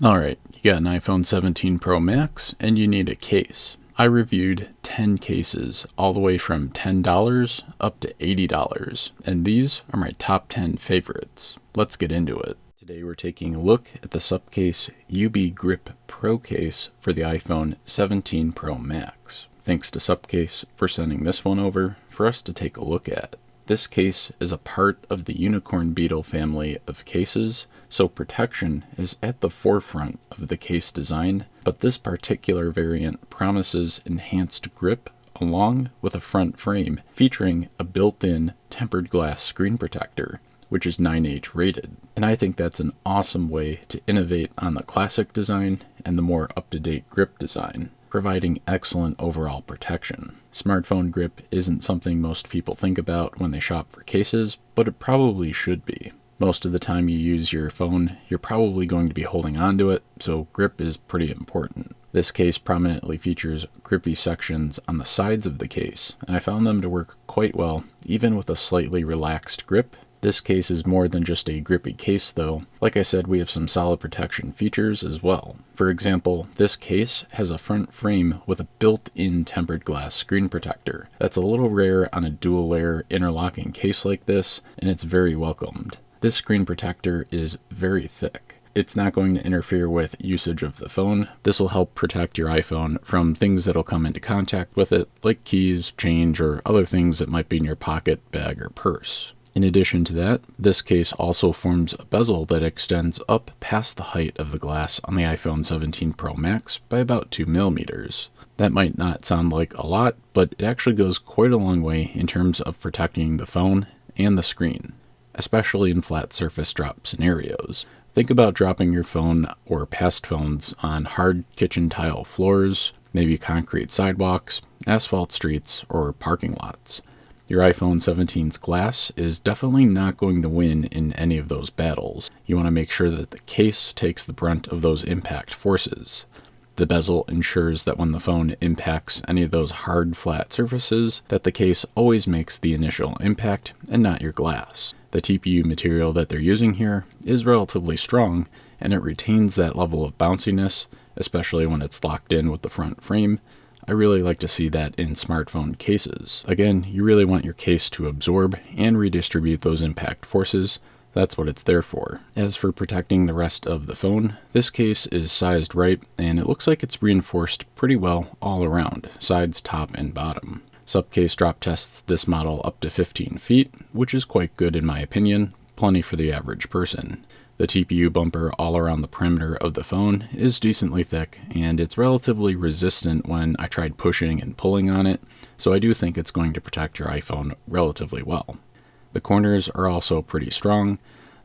Alright, you got an iPhone 17 Pro Max and you need a case. I reviewed 10 cases all the way from $10 up to $80, and these are my top 10 favorites. Let's get into it. Today we're taking a look at the Subcase UB Grip Pro case for the iPhone 17 Pro Max. Thanks to Subcase for sending this one over for us to take a look at. This case is a part of the Unicorn Beetle family of cases, so protection is at the forefront of the case design, but this particular variant promises enhanced grip along with a front frame featuring a built-in tempered glass screen protector, which is 9H rated. And I think that's an awesome way to innovate on the classic design and the more up-to-date grip design, providing excellent overall protection. Smartphone grip isn't something most people think about when they shop for cases, but it probably should be. Most of the time you use your phone, you're probably going to be holding onto it, so grip is pretty important. This case prominently features grippy sections on the sides of the case, and I found them to work quite well, even with a slightly relaxed grip. This case is more than just a grippy case though. Like I said, we have some solid protection features as well. For example, this case has a front frame with a built-in tempered glass screen protector. That's a little rare on a dual layer interlocking case like this, and it's very welcomed. This screen protector is very thick. It's not going to interfere with usage of the phone. This will help protect your iPhone from things that'll come into contact with it, like keys, change, or other things that might be in your pocket, bag, or purse. In addition to that, this case also forms a bezel that extends up past the height of the glass on the iPhone 17 Pro Max by about 2 millimeters. That might not sound like a lot, but it actually goes quite a long way in terms of protecting the phone and the screen, especially in flat surface drop scenarios. Think about dropping your phone or past phones on hard kitchen tile floors, maybe concrete sidewalks, asphalt streets, or parking lots. Your iPhone 17's glass is definitely not going to win in any of those battles. You want to make sure that the case takes the brunt of those impact forces. The bezel ensures that when the phone impacts any of those hard, flat surfaces, that the case always makes the initial impact and not your glass. The TPU material that they're using here is relatively strong, and it retains that level of bounciness, especially when it's locked in with the front frame. I really like to see that in smartphone cases. Again, you really want your case to absorb and redistribute those impact forces. That's what it's there for. As for protecting the rest of the phone, this case is sized right, and it looks like it's reinforced pretty well all around, sides, top, and bottom. Subcase drop tests this model up to 15 feet, which is quite good in my opinion, plenty for the average person. The TPU bumper all around the perimeter of the phone is decently thick, and it's relatively resistant when I tried pushing and pulling on it, so I do think it's going to protect your iPhone relatively well. The corners are also pretty strong.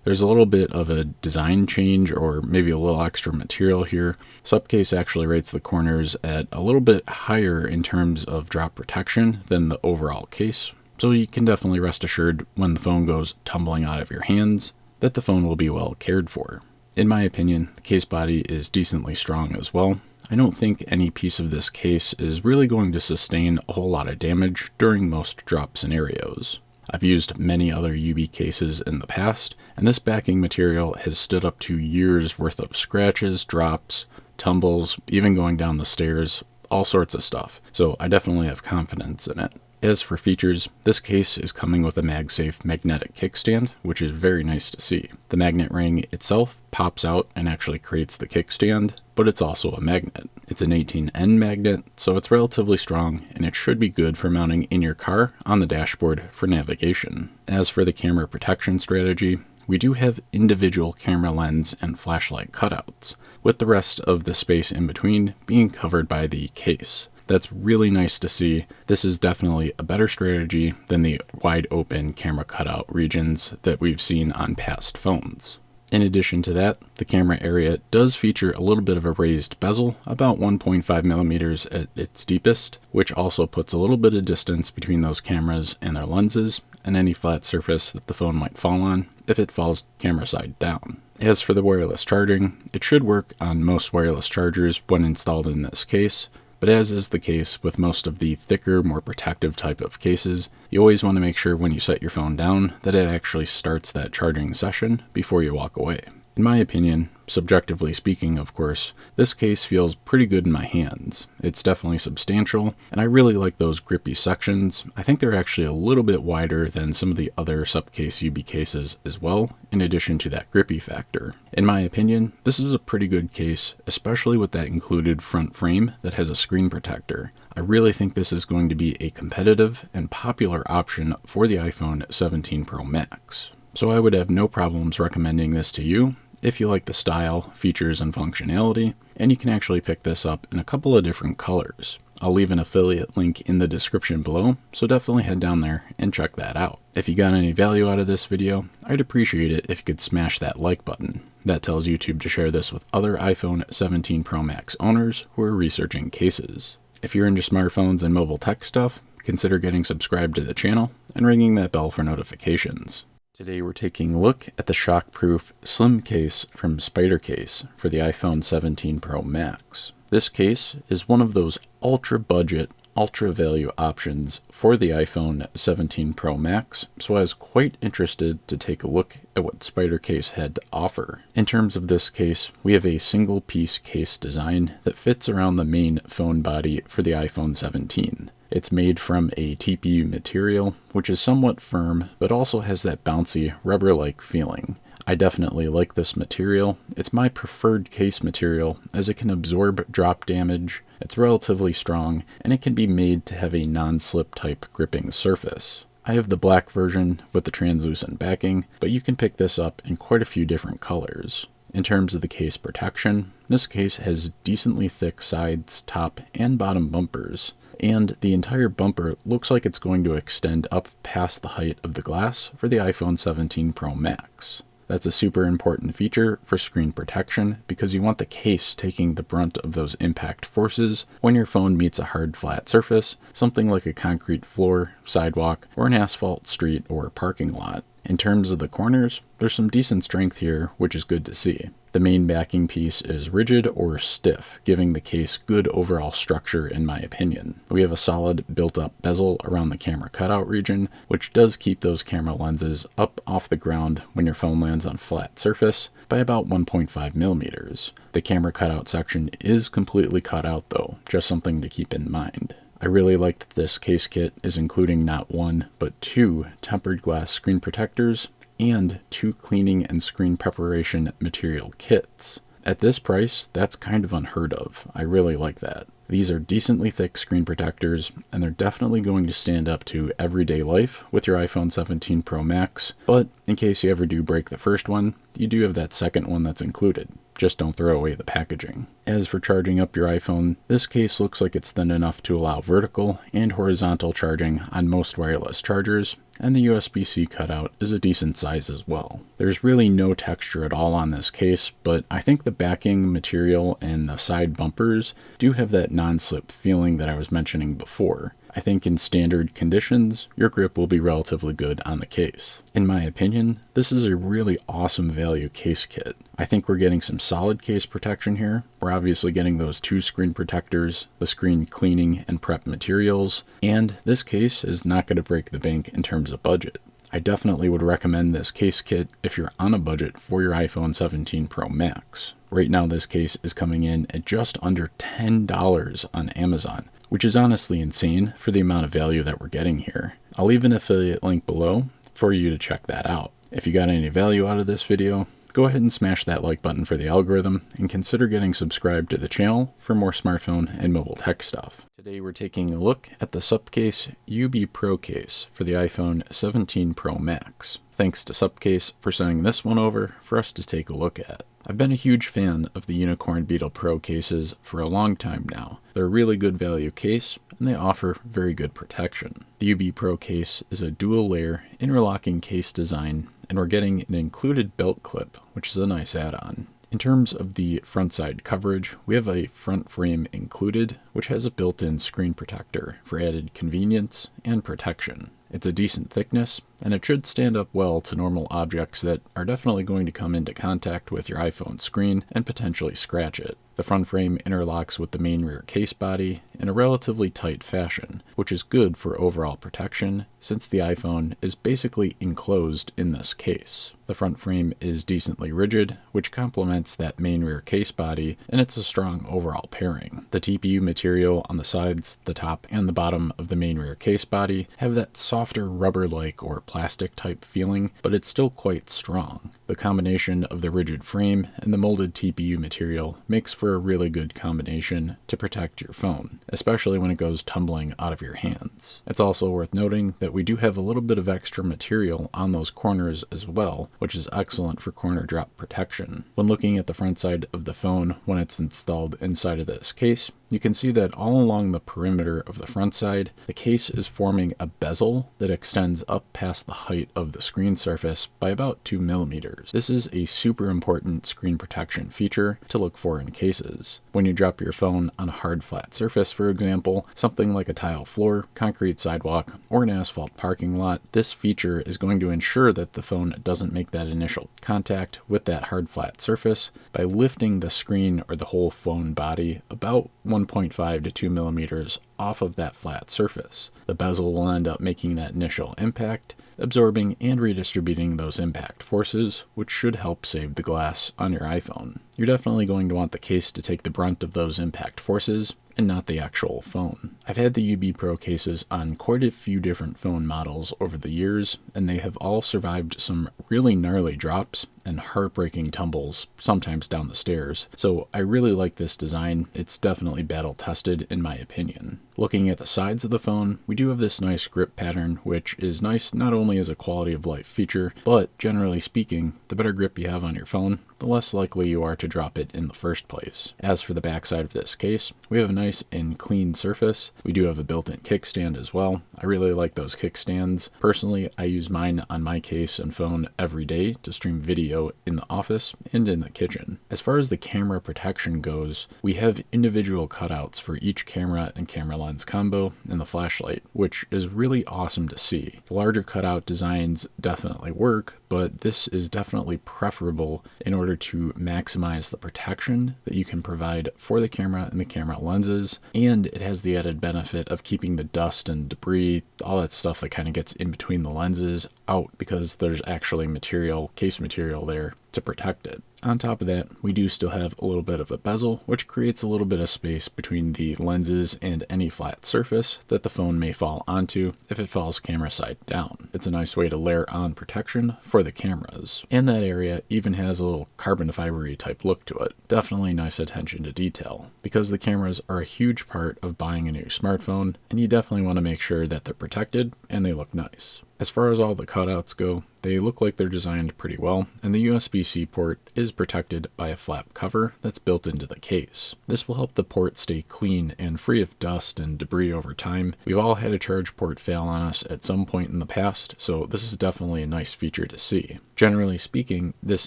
There's a little bit of a design change or maybe a little extra material here. Subcase actually rates the corners at a little bit higher in terms of drop protection than the overall case, so you can definitely rest assured when the phone goes tumbling out of your hands that the phone will be well cared for. In my opinion, the case body is decently strong as well. I don't think any piece of this case is really going to sustain a whole lot of damage during most drop scenarios. I've used many other UB cases in the past, and this backing material has stood up to years worth of scratches, drops, tumbles, even going down the stairs, all sorts of stuff. So I definitely have confidence in it. As for features, this case is coming with a MagSafe magnetic kickstand, which is very nice to see. The magnet ring itself pops out and actually creates the kickstand, but it's also a magnet. It's an 18N magnet, so it's relatively strong, and it should be good for mounting in your car on the dashboard for navigation. As for the camera protection strategy, we do have individual camera lens and flashlight cutouts, with the rest of the space in between being covered by the case. That's really nice to see. This is definitely a better strategy than the wide open camera cutout regions that we've seen on past phones. In addition to that, the camera area does feature a little bit of a raised bezel, about 1.5 millimeters at its deepest, which also puts a little bit of distance between those cameras and their lenses and any flat surface that the phone might fall on if it falls camera side down. As for the wireless charging, it should work on most wireless chargers when installed in this case, but as is the case with most of the thicker, more protective type of cases, you always want to make sure when you set your phone down that it actually starts that charging session before you walk away. In my opinion, subjectively speaking of course, this case feels pretty good in my hands. It's definitely substantial, and I really like those grippy sections. I think they're actually a little bit wider than some of the other Subcase UB cases as well, in addition to that grippy factor. In my opinion, this is a pretty good case, especially with that included front frame that has a screen protector. I really think this is going to be a competitive and popular option for the iPhone 17 Pro Max. So I would have no problems recommending this to you if you like the style, features, and functionality, and you can actually pick this up in a couple of different colors. I'll leave an affiliate link in the description below, so definitely head down there and check that out. If you got any value out of this video, I'd appreciate it if you could smash that like button. That tells YouTube to share this with other iPhone 17 Pro Max owners who are researching cases. If you're into smartphones and mobile tech stuff, consider getting subscribed to the channel and ringing that bell for notifications. Today we're taking a look at the shockproof slim case from Subcase for the iPhone 17 Pro Max. This case is one of those ultra budget, ultra value options for the iPhone 17 Pro Max, so I was quite interested to take a look at what Subcase had to offer. In terms of this case, we have a single piece case design that fits around the main phone body for the iPhone 17. It's made from a TPU material, which is somewhat firm, but also has that bouncy, rubber-like feeling. I definitely like this material. It's my preferred case material, as it can absorb drop damage, it's relatively strong, and it can be made to have a non-slip type gripping surface. I have the black version with the translucent backing, but you can pick this up in quite a few different colors. In terms of the case protection, this case has decently thick sides, top, and bottom bumpers, and the entire bumper looks like it's going to extend up past the height of the glass for the iPhone 17 Pro Max. That's a super important feature for screen protection because you want the case taking the brunt of those impact forces when your phone meets a hard flat surface, something like a concrete floor, sidewalk, or an asphalt street or parking lot. In terms of the corners, there's some decent strength here, which is good to see. The main backing piece is rigid or stiff, giving the case good overall structure in my opinion. We have a solid built-up bezel around the camera cutout region, which does keep those camera lenses up off the ground when your phone lands on a flat surface by about 1.5 millimeters. The camera cutout section is completely cut out though, just something to keep in mind. I really like that this case kit is including not one, but two tempered glass screen protectors and two cleaning and screen preparation material kits. At this price, that's kind of unheard of. I really like that. These are decently thick screen protectors, and they're definitely going to stand up to everyday life with your iPhone 17 Pro Max, but in case you ever do break the first one, you do have that second one that's included. Just don't throw away the packaging. As for charging up your iPhone, this case looks like it's thin enough to allow vertical and horizontal charging on most wireless chargers, and the USB-C cutout is a decent size as well. There's really no texture at all on this case, but I think the backing material and the side bumpers do have that non-slip feeling that I was mentioning before. I think in standard conditions, your grip will be relatively good on the case. In my opinion, this is a really awesome value case kit. I think we're getting some solid case protection here. We're obviously getting those two screen protectors, the screen cleaning and prep materials, and this case is not going to break the bank in terms of budget. I definitely would recommend this case kit if you're on a budget for your iPhone 17 Pro Max. Right now this case is coming in at just under $10 on Amazon, which is honestly insane for the amount of value that we're getting here. I'll leave an affiliate link below for you to check that out. If you got any value out of this video, go ahead and smash that like button for the algorithm and consider getting subscribed to the channel for more smartphone and mobile tech stuff. Today we're taking a look at the Subcase UB Pro case for the iPhone 17 Pro Max. Thanks to Subcase for sending this one over for us to take a look at. I've been a huge fan of the Unicorn Beetle Pro cases for a long time now. They're a really good value case, and they offer very good protection. The UB Pro case is a dual layer interlocking case design, and we're getting an included belt clip, which is a nice add-on. In terms of the front side coverage, we have a front frame included, which has a built-in screen protector for added convenience and protection. It's a decent thickness, and it should stand up well to normal objects that are definitely going to come into contact with your iPhone screen and potentially scratch it. The front frame interlocks with the main rear case body in a relatively tight fashion, which is good for overall protection since the iPhone is basically enclosed in this case. The front frame is decently rigid, which complements that main rear case body, and it's a strong overall pairing. The TPU material on the sides, the top, and the bottom of the main rear case body have that softer rubber-like or plastic-type feeling, but it's still quite strong. The combination of the rigid frame and the molded TPU material makes for a really good combination to protect your phone, especially when it goes tumbling out of your hands. It's also worth noting that we do have a little bit of extra material on those corners as well, which is excellent for corner drop protection. When looking at the front side of the phone when it's installed inside of this case, you can see that all along the perimeter of the front side, the case is forming a bezel that extends up past the height of the screen surface by about 2 millimeters. This is a super important screen protection feature to look for in cases. When you drop your phone on a hard flat surface, for example, something like a tile floor, concrete sidewalk, or an asphalt parking lot, this feature is going to ensure that the phone doesn't make that initial contact with that hard flat surface by lifting the screen or the whole phone body about 1.5 to 2 millimeters off of that flat surface. The bezel will end up making that initial impact, absorbing and redistributing those impact forces, which should help save the glass on your iPhone. You're definitely going to want the case to take the brunt of those impact forces, and not the actual phone. I've had the UB Pro cases on quite a few different phone models over the years, and they have all survived some really gnarly drops and heartbreaking tumbles, sometimes down the stairs. So I really like this design. It's definitely battle tested in my opinion. Looking at the sides of the phone, we do have this nice grip pattern, which is nice not only as a quality of life feature, but generally speaking, the better grip you have on your phone, the less likely you are to drop it in the first place. As for the back side of this case, we have a nice and clean surface. We do have a built-in kickstand as well. I really like those kickstands. Personally, I use mine on my case and phone every day to stream video in the office and in the kitchen. As far as the camera protection goes, we have individual cutouts for each camera and camera lens combo and the flashlight, which is really awesome to see. The larger cutout designs definitely work, but this is definitely preferable in order to maximize the protection that you can provide for the camera and the camera lenses, and it has the added benefit of keeping the dust and debris, all that stuff that kind of gets in between the lenses, out because there's actually material, case material there to protect it. On top of that, we do still have a little bit of a bezel, which creates a little bit of space between the lenses and any flat surface that the phone may fall onto if it falls camera side down. It's a nice way to layer on protection for the cameras. And that area even has a little carbon fibery type look to it. Definitely nice attention to detail, because the cameras are a huge part of buying a new smartphone, and you definitely want to make sure that they're protected and they look nice. As far as all the cutouts go, they look like they're designed pretty well, and the USB-C port is protected by a flap cover that's built into the case. This will help the port stay clean and free of dust and debris over time. We've all had a charge port fail on us at some point in the past, so this is definitely a nice feature to see. Generally speaking, this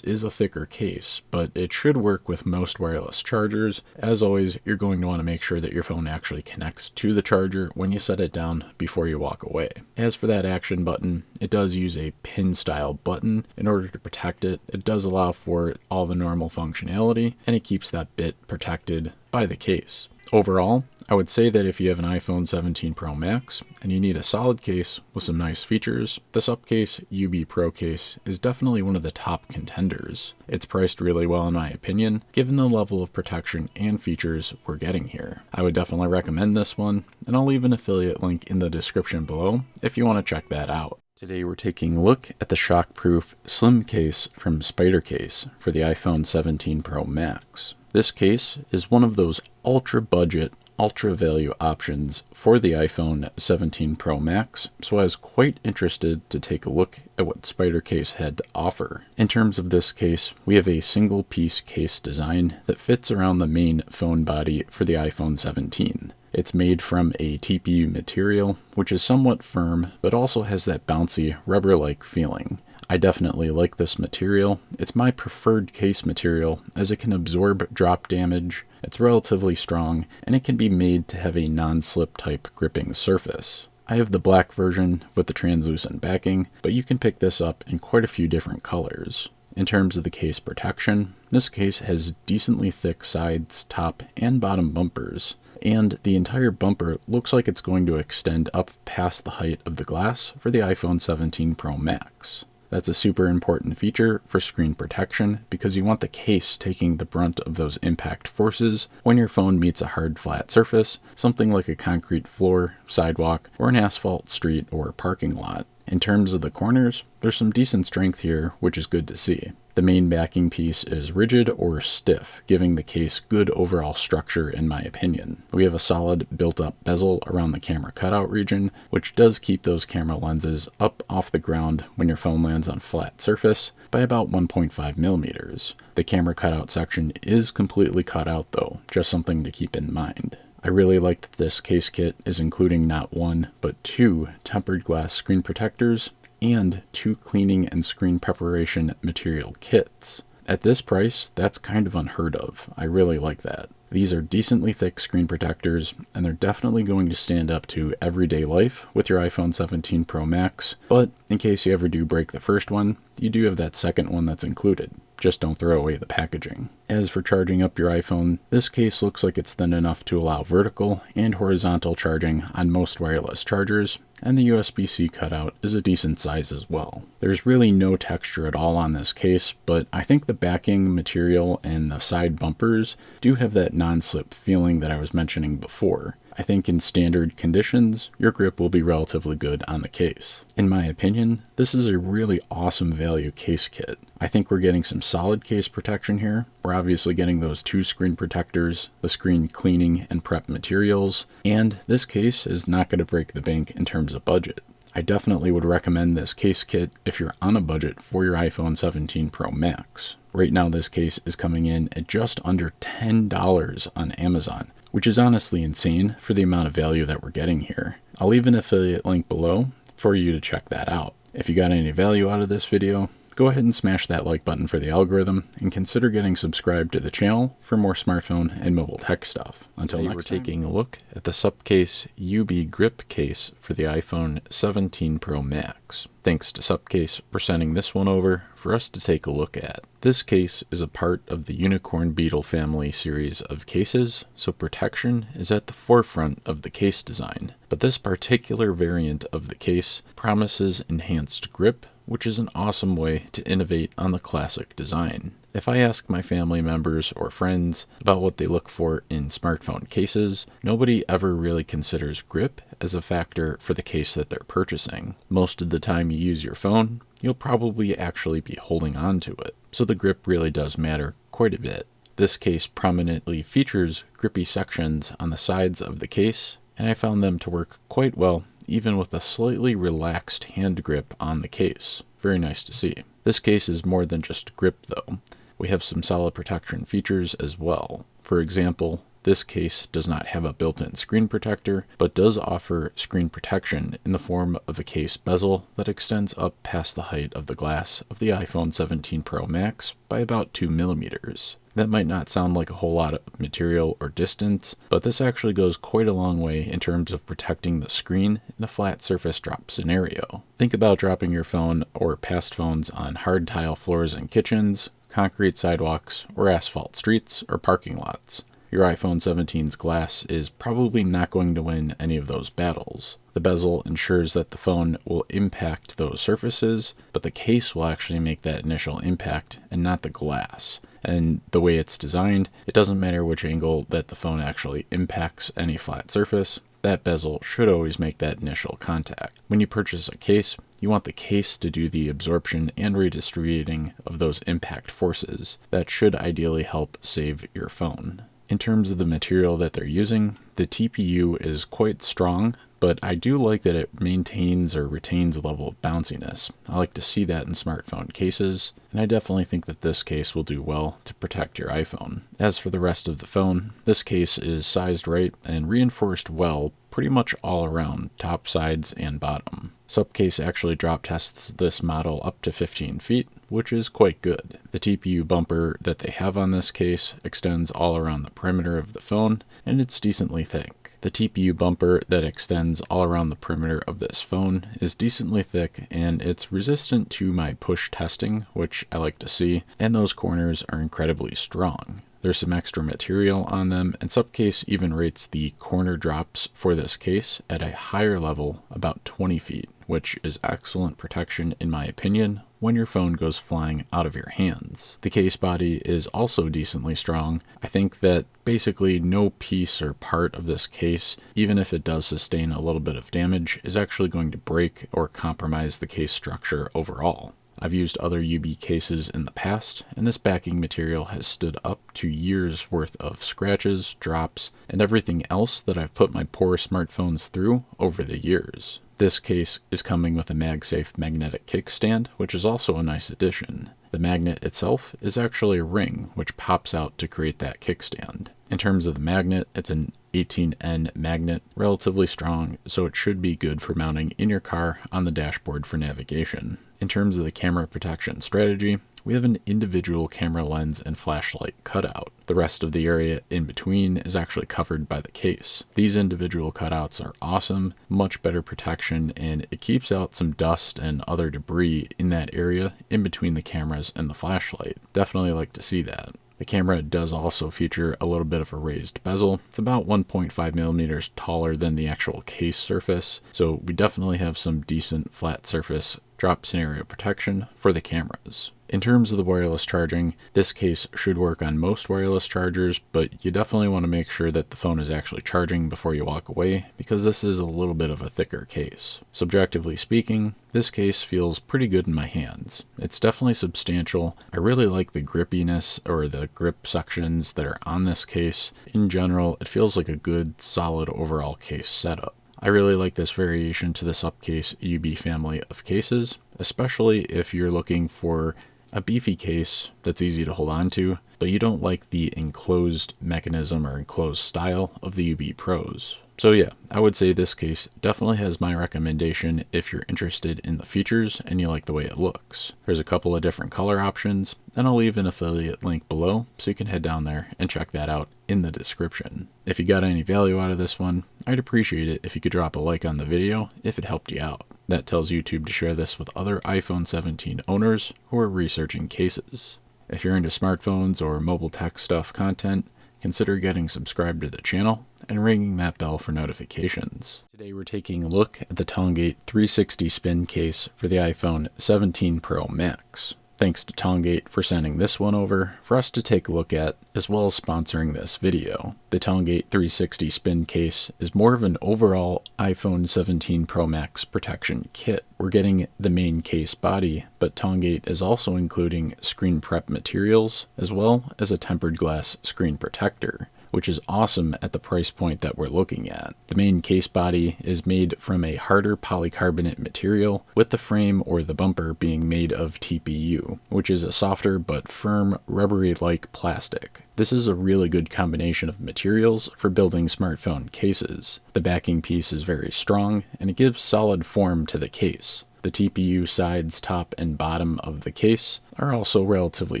is a thicker case, but it should work with most wireless chargers. As always, you're going to want to make sure that your phone actually connects to the charger when you set it down before you walk away. As for that action button, it does use a pin style button in order to protect it. It does allow for all the normal functionality, and it keeps that bit protected by the case. Overall, I would say that if you have an iPhone 17 Pro Max and you need a solid case with some nice features, the Subcase UB Pro case is definitely one of the top contenders. It's priced really well in my opinion, given the level of protection and features we're getting here. I would definitely recommend this one, and I'll leave an affiliate link in the description below if you want to check that out. Today we're taking a look at the shockproof slim case from Subcase for the iPhone 17 Pro Max. This case is one of those ultra budget, ultra value options for the iPhone 17 Pro Max, so I was quite interested to take a look at what Subcase had to offer. In terms of this case, we have a single piece case design that fits around the main phone body for the iPhone 17. It's made from a TPU material, which is somewhat firm, but also has that bouncy, rubber-like feeling. I definitely like this material. It's my preferred case material as it can absorb drop damage, it's relatively strong, and it can be made to have a non-slip type gripping surface. I have the black version with the translucent backing, but you can pick this up in quite a few different colors. In terms of the case protection, this case has decently thick sides, top, and bottom bumpers, and the entire bumper looks like it's going to extend up past the height of the glass for the iPhone 17 Pro Max. That's a super important feature for screen protection because you want the case taking the brunt of those impact forces when your phone meets a hard flat surface, something like a concrete floor, sidewalk, or an asphalt street or parking lot. In terms of the corners, there's some decent strength here, which is good to see. The main backing piece is rigid or stiff, giving the case good overall structure in my opinion. We have a solid built-up bezel around the camera cutout region, which does keep those camera lenses up off the ground when your phone lands on a flat surface by about 1.5 millimeters. The camera cutout section is completely cut out though, just something to keep in mind. I really like that this case kit is including not one, but two tempered glass screen protectors and two cleaning and screen preparation material kits. At this price, that's kind of unheard of. I really like that. These are decently thick screen protectors, and they're definitely going to stand up to everyday life with your iPhone 17 Pro Max, but in case you ever do break the first one, you do have that second one that's included. Just don't throw away the packaging. As for charging up your iPhone, this case looks like it's thin enough to allow vertical and horizontal charging on most wireless chargers, and the USB-C cutout is a decent size as well. There's really no texture at all on this case, but I think the backing material and the side bumpers do have that non-slip feeling that I was mentioning before. I think in standard conditions, your grip will be relatively good on the case. In my opinion, this is a really awesome value case kit. I think we're getting some solid case protection here. We're obviously getting those two screen protectors, the screen cleaning and prep materials, and this case is not going to break the bank in terms of budget. I definitely would recommend this case kit if you're on a budget for your iPhone 17 Pro Max. Right now this case is coming in at just under $10 on Amazon, which is honestly insane for the amount of value that we're getting here. I'll leave an affiliate link below for you to check that out. If you got any value out of this video, go ahead and smash that like button for the algorithm and consider getting subscribed to the channel for more smartphone and mobile tech stuff. Until next time, we're taking a look at the Subcase UB Grip case for the iPhone 17 Pro Max. Thanks to Subcase for sending this one over for us to take a look at. This case is a part of the Unicorn Beetle family series of cases, so protection is at the forefront of the case design. But this particular variant of the case promises enhanced grip, which is an awesome way to innovate on the classic design. If I ask my family members or friends about what they look for in smartphone cases, nobody ever really considers grip as a factor for the case that they're purchasing. Most of the time you use your phone, you'll probably actually be holding on to it, so the grip really does matter quite a bit. This case prominently features grippy sections on the sides of the case, and I found them to work quite well even with a slightly relaxed hand grip on the case. Very nice to see. This case is more than just grip though. We have some solid protection features as well. For example, this case does not have a built-in screen protector, but does offer screen protection in the form of a case bezel that extends up past the height of the glass of the iPhone 17 Pro Max by about 2 millimeters. That might not sound like a whole lot of material or distance, but this actually goes quite a long way in terms of protecting the screen in a flat surface drop scenario. Think about dropping your phone or past phones on hard tile floors in kitchens, concrete sidewalks, or asphalt streets or parking lots. Your iPhone 17's glass is probably not going to win any of those battles. The bezel ensures that the phone will impact those surfaces, but the case will actually make that initial impact and not the glass. And the way it's designed, it doesn't matter which angle that the phone actually impacts any flat surface, that bezel should always make that initial contact. When you purchase a case, you want the case to do the absorption and redistributing of those impact forces. That should ideally help save your phone. In terms of the material that they're using, the TPU is quite strong, but I do like that it maintains or retains a level of bounciness. I like to see that in smartphone cases, and I definitely think that this case will do well to protect your iPhone. As for the rest of the phone, this case is sized right and reinforced well pretty much all around, top, sides, and bottom. Subcase actually drop tests this model up to 15 feet, which is quite good. The TPU bumper that they have on this case extends all around the perimeter of the phone, and it's decently thick. The TPU bumper that extends all around the perimeter of this phone is decently thick, and it's resistant to my push testing, which I like to see, and those corners are incredibly strong. There's some extra material on them, and Subcase even rates the corner drops for this case at a higher level, about 20 feet, which is excellent protection in my opinion when your phone goes flying out of your hands. The case body is also decently strong. I think that basically no piece or part of this case, even if it does sustain a little bit of damage, is actually going to break or compromise the case structure overall. I've used other UB cases in the past, and this backing material has stood up to years worth of scratches, drops, and everything else that I've put my poor smartphones through over the years. This case is coming with a MagSafe magnetic kickstand, which is also a nice addition. The magnet itself is actually a ring, which pops out to create that kickstand. In terms of the magnet, it's an 18N magnet, relatively strong, so it should be good for mounting in your car on the dashboard for navigation. In terms of the camera protection strategy, we have an individual camera lens and flashlight cutout. The rest of the area in between is actually covered by the case. These individual cutouts are awesome, much better protection, and it keeps out some dust and other debris in that area in between the cameras and the flashlight. Definitely like to see that. The camera does also feature a little bit of a raised bezel. It's about 1.5 millimeters taller than the actual case surface, so we definitely have some decent flat surface drop scenario protection for the cameras. In terms of the wireless charging, this case should work on most wireless chargers, but you definitely want to make sure that the phone is actually charging before you walk away, because this is a little bit of a thicker case. Subjectively speaking, this case feels pretty good in my hands. It's definitely substantial. I really like the grippiness or the grip sections that are on this case. In general, it feels like a good, solid overall case setup. I really like this variation to the Subcase UB family of cases, especially if you're looking for a beefy case that's easy to hold on to, but you don't like the enclosed mechanism or enclosed style of the UB Pros. So yeah, I would say this case definitely has my recommendation if you're interested in the features and you like the way it looks. There's a couple of different color options, and I'll leave an affiliate link below so you can head down there and check that out in the description. If you got any value out of this one, I'd appreciate it if you could drop a like on the video if it helped you out. That tells YouTube to share this with other iPhone 17 owners who are researching cases. If you're into smartphones or mobile tech stuff content, consider getting subscribed to the channel and ringing that bell for notifications. Today we're taking a look at the Tongate 360 spin case for the iPhone 17 Pro Max. Thanks to Tongate for sending this one over for us to take a look at, as well as sponsoring this video. The Tongate 360 spin case is more of an overall iPhone 17 Pro Max protection kit. We're getting the main case body, but Tongate is also including screen prep materials, as well as a tempered glass screen protector, which is awesome at the price point that we're looking at. The main case body is made from a harder polycarbonate material, with the frame or the bumper being made of TPU, which is a softer but firm rubbery-like plastic. This is a really good combination of materials for building smartphone cases. The backing piece is very strong, and it gives solid form to the case. The TPU sides, top, and bottom of the case are also relatively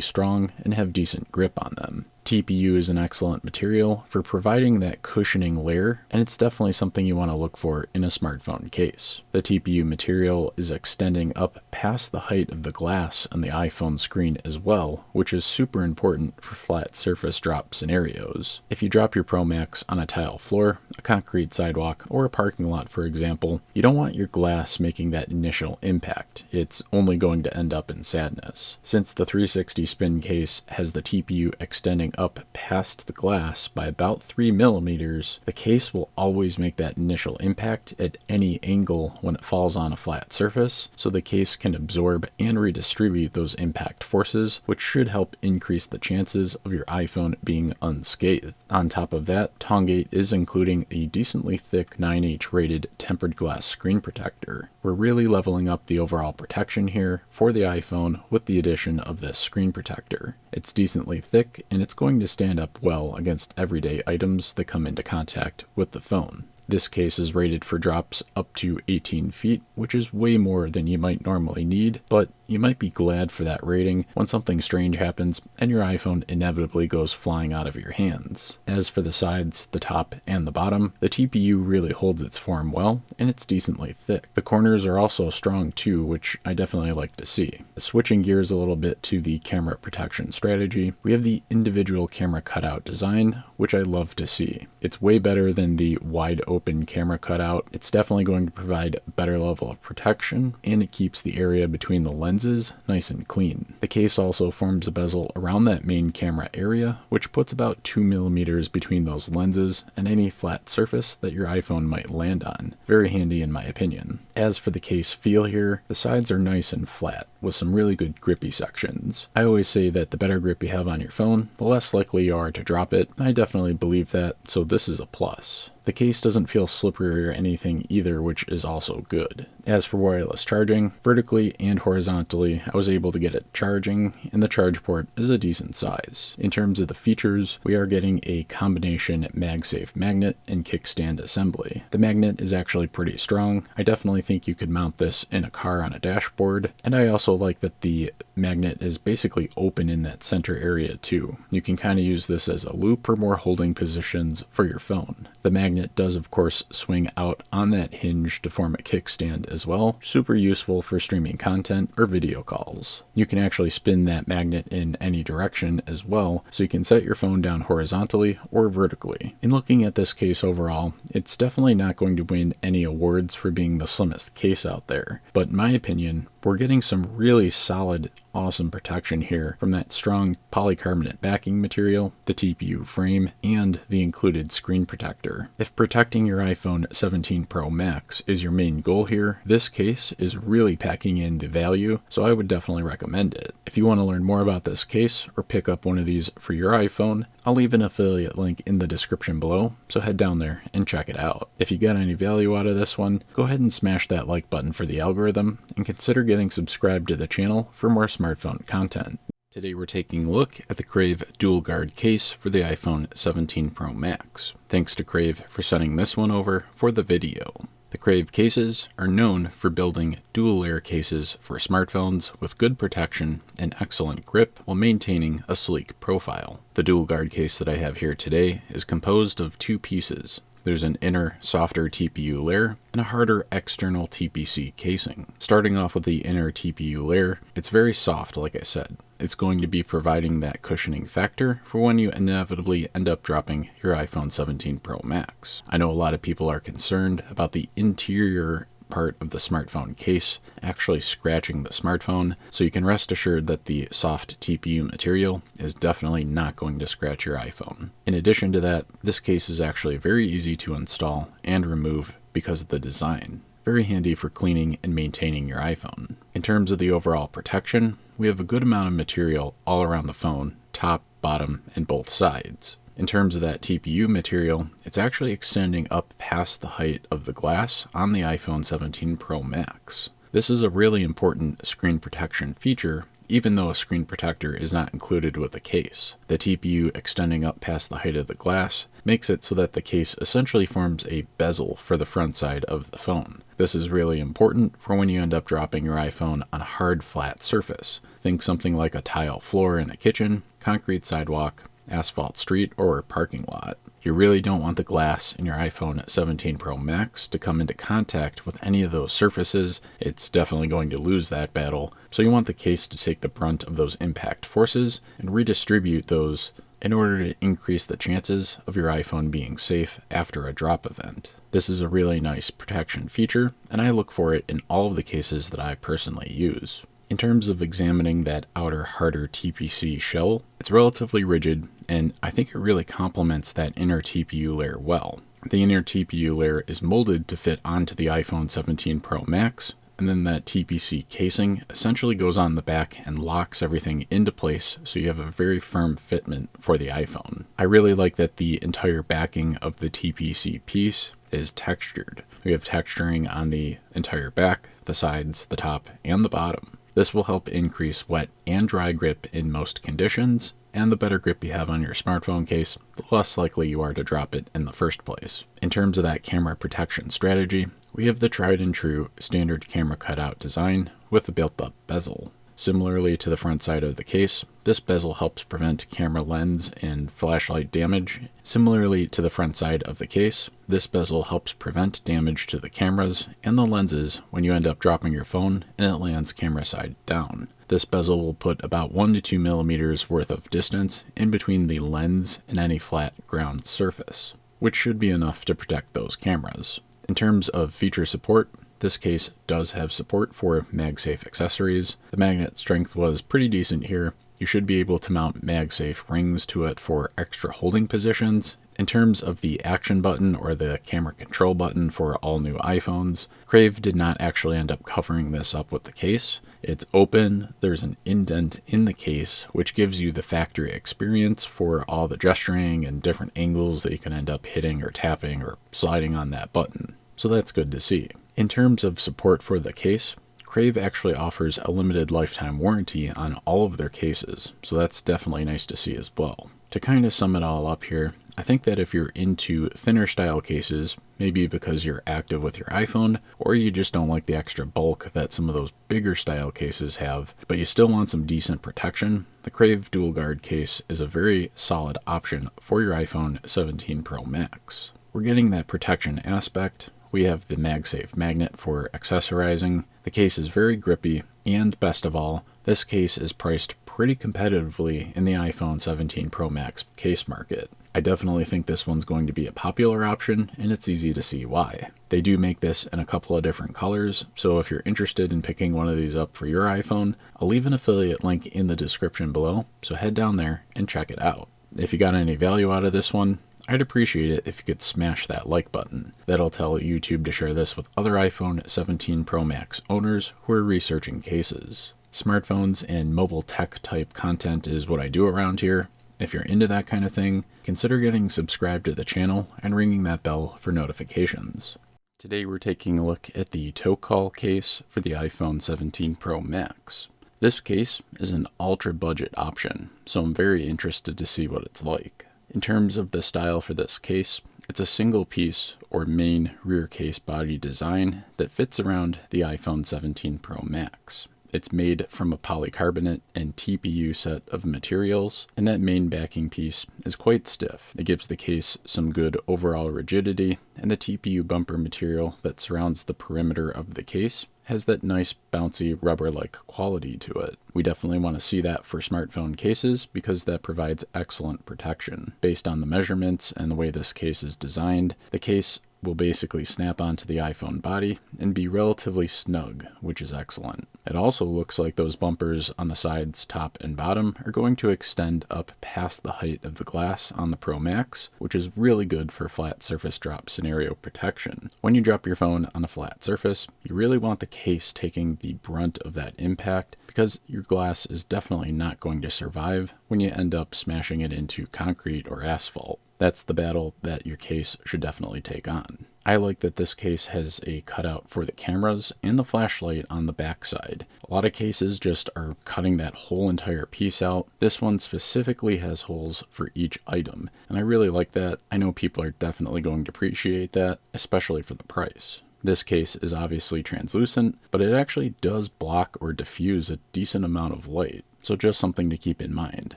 strong and have decent grip on them. TPU is an excellent material for providing that cushioning layer, and it's definitely something you want to look for in a smartphone case. The TPU material is extending up past the height of the glass on the iPhone screen as well, which is super important for flat surface drop scenarios. If you drop your Pro Max on a tile floor, a concrete sidewalk, or a parking lot for example, you don't want your glass making that initial impact. It's only going to end up in sadness. Since the 360 spin case has the TPU extending up past the glass by about 3 millimeters, the case will always make that initial impact at any angle when it falls on a flat surface, so the case can absorb and redistribute those impact forces, which should help increase the chances of your iPhone being unscathed. On top of that, Tongate is including a decently thick 9H rated tempered glass screen protector. We're really leveling up the overall protection here for the iPhone with the addition of this screen protector. It's decently thick, and it's going to stand up well against everyday items that come into contact with the phone. This case is rated for drops up to 18 feet, which is way more than you might normally need, but you might be glad for that rating when something strange happens and your iPhone inevitably goes flying out of your hands. As for the sides, the top, and the bottom, the TPU really holds its form well, and it's decently thick. The corners are also strong too, which I definitely like to see. Switching gears a little bit to the camera protection strategy, we have the individual camera cutout design, which I love to see. It's way better than the wide open camera cutout. It's definitely going to provide a better level of protection, and it keeps the area between the lenses nice and clean. The case also forms a bezel around that main camera area, which puts about 2 millimeters between those lenses and any flat surface that your iPhone might land on. Very handy in my opinion. As for the case feel here, the sides are nice and flat, with some really good grippy sections. I always say that the better grip you have on your phone, the less likely you are to drop it. I definitely believe that, so this is a plus. The case doesn't feel slippery or anything either, which is also good. As for wireless charging, vertically and horizontally, I was able to get it charging, and the charge port is a decent size. In terms of the features, we are getting a combination MagSafe magnet and kickstand assembly. The magnet is actually pretty strong. I definitely think you could mount this in a car on a dashboard, and I also like that the magnet is basically open in that center area too. You can kind of use this as a loop for more holding positions for your phone. The magnet does of course swing out on that hinge to form a kickstand as well. Super useful for streaming content or video calls. You can actually spin that magnet in any direction as well, so you can set your phone down horizontally or vertically. In looking at this case overall, it's definitely not going to win any awards for being the slimmest case out there, but in my opinion, we're getting some really solid, awesome protection here from that strong polycarbonate backing material, the TPU frame, and the included screen protector. If protecting your iPhone 17 Pro Max is your main goal here, this case is really packing in the value, so I would definitely recommend it. If you want to learn more about this case or pick up one of these for your iPhone, I'll leave an affiliate link in the description below, so head down there and check it out. If you got any value out of this one, go ahead and smash that like button for the algorithm, and consider getting subscribed to the channel for more smartphone content. Today we're taking a look at the Crave Dual Guard case for the iPhone 17 Pro Max. Thanks to Crave for sending this one over for the video. The Crave cases are known for building dual layer cases for smartphones with good protection and excellent grip while maintaining a sleek profile. The Dual Guard case that I have here today is composed of two pieces. There's an inner, softer TPU layer and a harder external TPC casing. Starting off with the inner TPU layer, it's very soft like I said. It's going to be providing that cushioning factor for when you inevitably end up dropping your iPhone 17 Pro Max. I know a lot of people are concerned about the interior part of the smartphone case actually scratching the smartphone, so you can rest assured that the soft TPU material is definitely not going to scratch your iPhone. In addition to that, this case is actually very easy to install and remove because of the design. Very handy for cleaning and maintaining your iPhone. In terms of the overall protection, we have a good amount of material all around the phone, top, bottom, and both sides. In terms of that TPU material, it's actually extending up past the height of the glass on the iPhone 17 Pro Max. This is a really important screen protection feature, even though a screen protector is not included with the case. The TPU extending up past the height of the glass makes it so that the case essentially forms a bezel for the front side of the phone. This is really important for when you end up dropping your iPhone on a hard, flat surface. Think something like a tile floor in a kitchen, concrete sidewalk, asphalt street, or parking lot. You really don't want the glass in your iPhone 17 Pro Max to come into contact with any of those surfaces. It's definitely going to lose that battle, so you want the case to take the brunt of those impact forces and redistribute those in order to increase the chances of your iPhone being safe after a drop event. This is a really nice protection feature, and I look for it in all of the cases that I personally use. In terms of examining that outer harder TPC shell, it's relatively rigid, and I think it really complements that inner TPU layer well. The inner TPU layer is molded to fit onto the iPhone 17 Pro Max, and then that TPC casing essentially goes on the back and locks everything into place so you have a very firm fitment for the iPhone. I really like that the entire backing of the TPC piece is textured. We have texturing on the entire back, the sides, the top, and the bottom. This will help increase wet and dry grip in most conditions, and the better grip you have on your smartphone case, the less likely you are to drop it in the first place. In terms of that camera protection strategy, we have the tried and true standard camera cutout design with a built-up bezel. Similarly to the front side of the case, this bezel helps prevent camera lens and flashlight damage. Similarly to the front side of the case, this bezel helps prevent damage to the cameras and the lenses when you end up dropping your phone and it lands camera side down. This bezel will put about 1 to 2 millimeters worth of distance in between the lens and any flat ground surface, which should be enough to protect those cameras. In terms of feature support, this case does have support for MagSafe accessories. The magnet strength was pretty decent here. You should be able to mount MagSafe rings to it for extra holding positions. In terms of the action button or the camera control button for all new iPhones, Crave did not actually end up covering this up with the case. It's open, there's an indent in the case, which gives you the factory experience for all the gesturing and different angles that you can end up hitting or tapping or sliding on that button. So that's good to see. In terms of support for the case, Crave actually offers a limited lifetime warranty on all of their cases, so that's definitely nice to see as well. To kind of sum it all up here, I think that if you're into thinner style cases, maybe because you're active with your iPhone, or you just don't like the extra bulk that some of those bigger style cases have, but you still want some decent protection, the Crave Dual Guard case is a very solid option for your iPhone 17 Pro Max. We're getting that protection aspect. We have the MagSafe magnet for accessorizing. The case is very grippy, and best of all, this case is priced pretty competitively in the iPhone 17 Pro Max case market. I definitely think this one's going to be a popular option, and it's easy to see why. They do make this in a couple of different colors, so if you're interested in picking one of these up for your iPhone, I'll leave an affiliate link in the description below, so head down there and check it out. If you got any value out of this one, I'd appreciate it if you could smash that like button. That'll tell YouTube to share this with other iPhone 17 Pro Max owners who are researching cases. Smartphones and mobile tech type content is what I do around here. If you're into that kind of thing, consider getting subscribed to the channel and ringing that bell for notifications. Today we're taking a look at the Toeall case for the iPhone 17 Pro Max. This case is an ultra budget option, so I'm very interested to see what it's like. In terms of the style for this case, it's a single piece or main rear case body design that fits around the iPhone 17 Pro Max. It's made from a polycarbonate and TPU set of materials, and that main backing piece is quite stiff. It gives the case some good overall rigidity, and the TPU bumper material that surrounds the perimeter of the case has that nice bouncy rubber-like quality to it. We definitely want to see that for smartphone cases because that provides excellent protection. Based on the measurements and the way this case is designed, the case will basically snap onto the iPhone body and be relatively snug, which is excellent. It also looks like those bumpers on the sides, top and bottom, are going to extend up past the height of the glass on the Pro Max, which is really good for flat surface drop scenario protection. When you drop your phone on a flat surface, you really want the case taking the brunt of that impact because your glass is definitely not going to survive when you end up smashing it into concrete or asphalt. That's the battle that your case should definitely take on. I like that this case has a cutout for the cameras and the flashlight on the back side. A lot of cases just are cutting that whole entire piece out. This one specifically has holes for each item, and I really like that. I know people are definitely going to appreciate that, especially for the price. This case is obviously translucent, but it actually does block or diffuse a decent amount of light. So just something to keep in mind.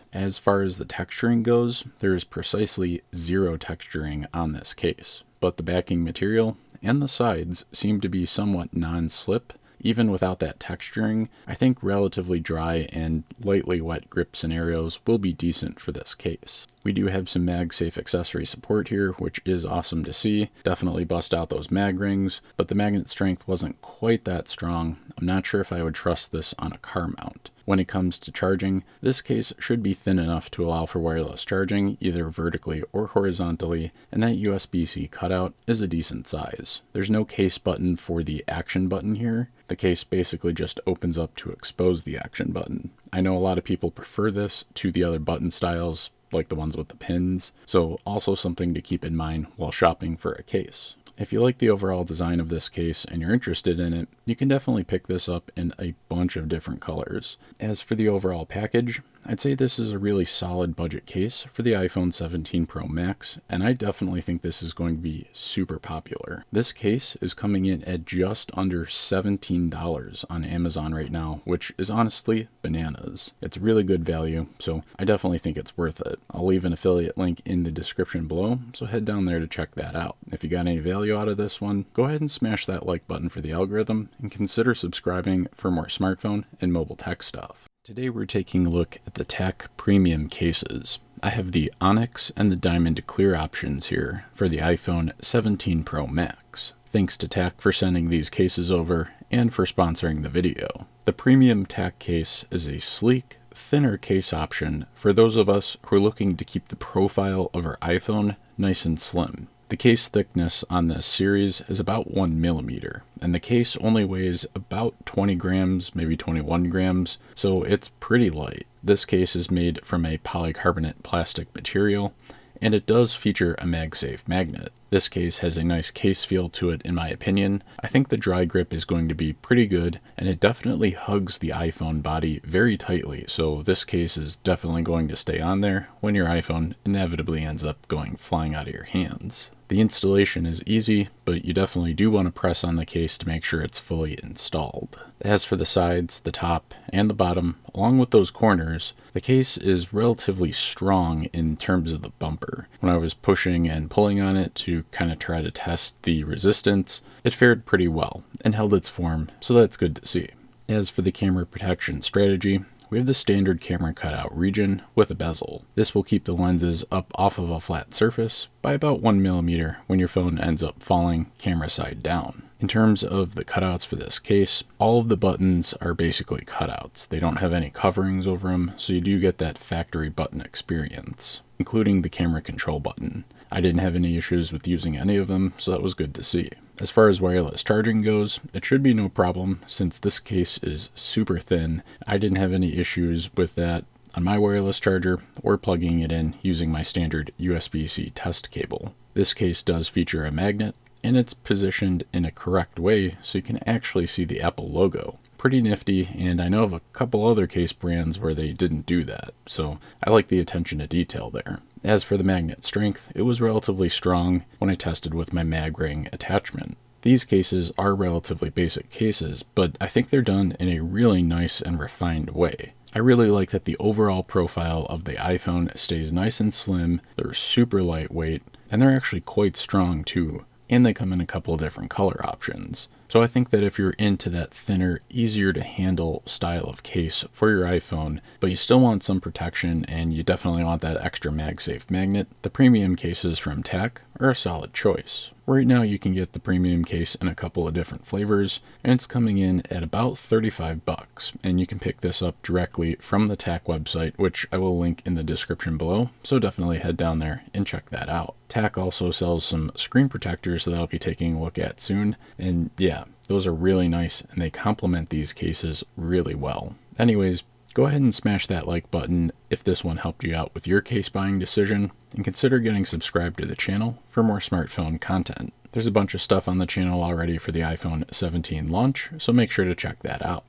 As far as the texturing goes, there is precisely zero texturing on this case, but the backing material and the sides seem to be somewhat non-slip. Even without that texturing, I think relatively dry and lightly wet grip scenarios will be decent for this case. We do have some MagSafe accessory support here, which is awesome to see. Definitely bust out those mag rings, but the magnet strength wasn't quite that strong. I'm not sure if I would trust this on a car mount. When it comes to charging, this case should be thin enough to allow for wireless charging, either vertically or horizontally, and that USB-C cutout is a decent size. There's no case button for the action button here. The case basically just opens up to expose the action button. I know a lot of people prefer this to the other button styles, like the ones with the pins, so also something to keep in mind while shopping for a case. If you like the overall design of this case and you're interested in it, you can definitely pick this up in a bunch of different colors. As for the overall package, I'd say this is a really solid budget case for the iPhone 17 Pro Max, and I definitely think this is going to be super popular. This case is coming in at just under $17 on Amazon right now, which is honestly bananas. It's really good value, so I definitely think it's worth it. I'll leave an affiliate link in the description below, so head down there to check that out. If you got any value out of this one, go ahead and smash that like button for the algorithm, and consider subscribing for more smartphone and mobile tech stuff. Today we're taking a look at the TAC premium cases. I have the Onyx and the Diamond Clear options here for the iPhone 17 Pro Max. Thanks to TAC for sending these cases over and for sponsoring the video. The premium TAC case is a sleek, thinner case option for those of us who are looking to keep the profile of our iPhone nice and slim. The case thickness on this series is about 1 millimeter, and the case only weighs about 20 grams, maybe 21 grams, so it's pretty light. This case is made from a polycarbonate plastic material, and it does feature a MagSafe magnet. This case has a nice case feel to it in my opinion. I think the dry grip is going to be pretty good, and it definitely hugs the iPhone body very tightly, so this case is definitely going to stay on there when your iPhone inevitably ends up going flying out of your hands. The installation is easy, but you definitely do want to press on the case to make sure it's fully installed. As for the sides, the top, and the bottom, along with those corners, the case is relatively strong in terms of the bumper. When I was pushing and pulling on it to kind of try to test the resistance, it fared pretty well and held its form, so that's good to see. As for the camera protection strategy, we have the standard camera cutout region with a bezel. This will keep the lenses up off of a flat surface by about 1 millimeter when your phone ends up falling camera side down. In terms of the cutouts for this case, all of the buttons are basically cutouts. They don't have any coverings over them, so you do get that factory button experience, including the camera control button. I didn't have any issues with using any of them, so that was good to see. As far as wireless charging goes, it should be no problem since this case is super thin. I didn't have any issues with that on my wireless charger or plugging it in using my standard USB-C test cable. This case does feature a magnet, and it's positioned in a correct way so you can actually see the Apple logo. Pretty nifty, and I know of a couple other case brands where they didn't do that, so I like the attention to detail there. As for the magnet strength, it was relatively strong when I tested with my mag ring attachment. These cases are relatively basic cases, but I think they're done in a really nice and refined way. I really like that the overall profile of the iPhone stays nice and slim, they're super lightweight, and they're actually quite strong too. And they come in a couple of different color options. So I think that if you're into that thinner, easier to handle style of case for your iPhone, but you still want some protection and you definitely want that extra MagSafe magnet, the premium cases from TAC are a solid choice. Right now you can get the premium case in a couple of different flavors, and it's coming in at about $35, and you can pick this up directly from the TAC website, which I will link in the description below, so definitely head down there and check that out. TAC also sells some screen protectors that I'll be taking a look at soon, and yeah, those are really nice and they complement these cases really well. Anyways, go ahead and smash that like button if this one helped you out with your case buying decision, and consider getting subscribed to the channel for more smartphone content. There's a bunch of stuff on the channel already for the iPhone 17 launch, so make sure to check that out.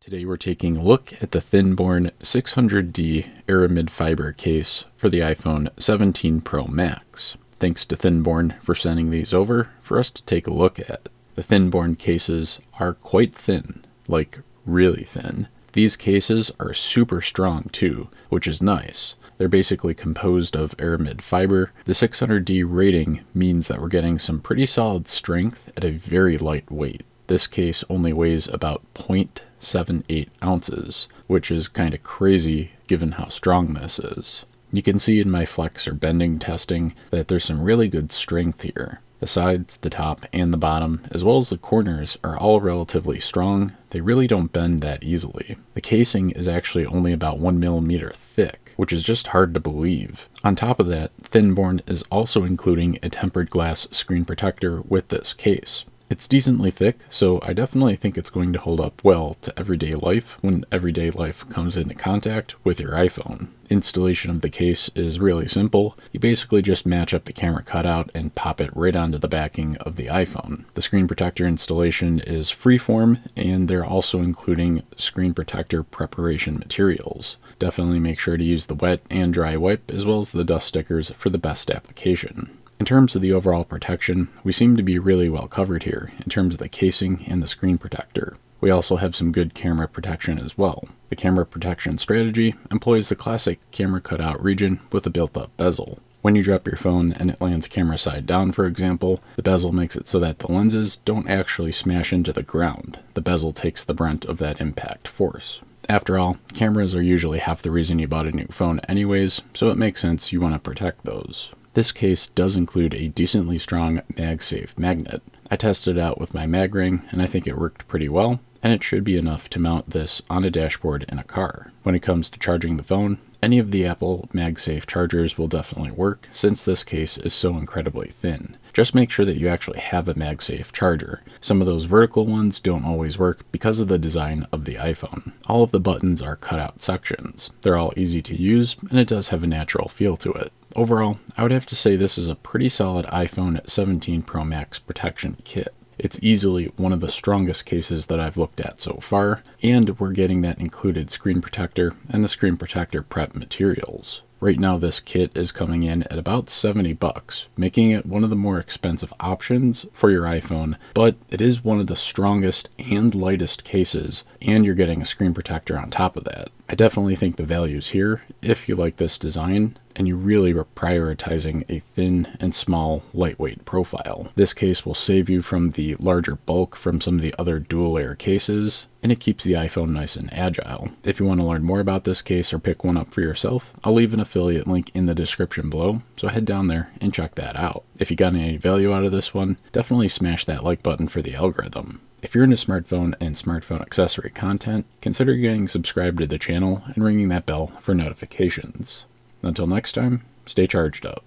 Today we're taking a look at the Thinborne 600D Aramid fiber case for the iPhone 17 Pro Max. Thanks to Thinborne for sending these over for us to take a look at. The Thinborne cases are quite thin, like really thin. These cases are super strong too, which is nice. They're basically composed of Aramid fiber. The 600D rating means that we're getting some pretty solid strength at a very light weight. This case only weighs about 0.78 ounces, which is kind of crazy given how strong this is. You can see in my flex or bending testing that there's some really good strength here. The sides, the top, and the bottom, as well as the corners, are all relatively strong. They really don't bend that easily. The casing is actually only about 1 millimeter thick, which is just hard to believe. On top of that, Thinborne is also including a tempered glass screen protector with this case. It's decently thick, so I definitely think it's going to hold up well to everyday life when everyday life comes into contact with your iPhone. Installation of the case is really simple. You basically just match up the camera cutout and pop it right onto the backing of the iPhone. The screen protector installation is freeform, and they're also including screen protector preparation materials. Definitely make sure to use the wet and dry wipe as well as the dust stickers for the best application. In terms of the overall protection, we seem to be really well covered here in terms of the casing and the screen protector. We also have some good camera protection as well. The camera protection strategy employs the classic camera cutout region with a built-up bezel. When you drop your phone and it lands camera side down, for example, the bezel makes it so that the lenses don't actually smash into the ground. The bezel takes the brunt of that impact force. After all, cameras are usually half the reason you bought a new phone anyways, so it makes sense you want to protect those. This case does include a decently strong MagSafe magnet. I tested it out with my mag ring and I think it worked pretty well, and it should be enough to mount this on a dashboard in a car. When it comes to charging the phone, any of the Apple MagSafe chargers will definitely work since this case is so incredibly thin. Just make sure that you actually have a MagSafe charger. Some of those vertical ones don't always work because of the design of the iPhone. All of the buttons are cutout sections. They're all easy to use and it does have a natural feel to it. Overall, I would have to say this is a pretty solid iPhone 17 Pro Max protection kit. It's easily one of the strongest cases that I've looked at so far, and we're getting that included screen protector and the screen protector prep materials. Right now this kit is coming in at about $70, making it one of the more expensive options for your iPhone, but it is one of the strongest and lightest cases, and you're getting a screen protector on top of that. I definitely think the value's here if you like this design and you really are prioritizing a thin and small, lightweight profile. This case will save you from the larger bulk from some of the other dual layer cases, and it keeps the iPhone nice and agile. If you want to learn more about this case or pick one up for yourself, I'll leave an affiliate link in the description below, so head down there and check that out. If you got any value out of this one, definitely smash that like button for the algorithm. If you're into smartphone and smartphone accessory content, consider getting subscribed to the channel and ringing that bell for notifications. Until next time, stay charged up.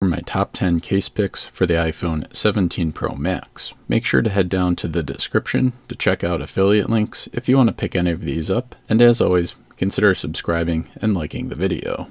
For my top 10 case picks for the iPhone 17 Pro Max, make sure to head down to the description to check out affiliate links if you want to pick any of these up, and as always, consider subscribing and liking the video.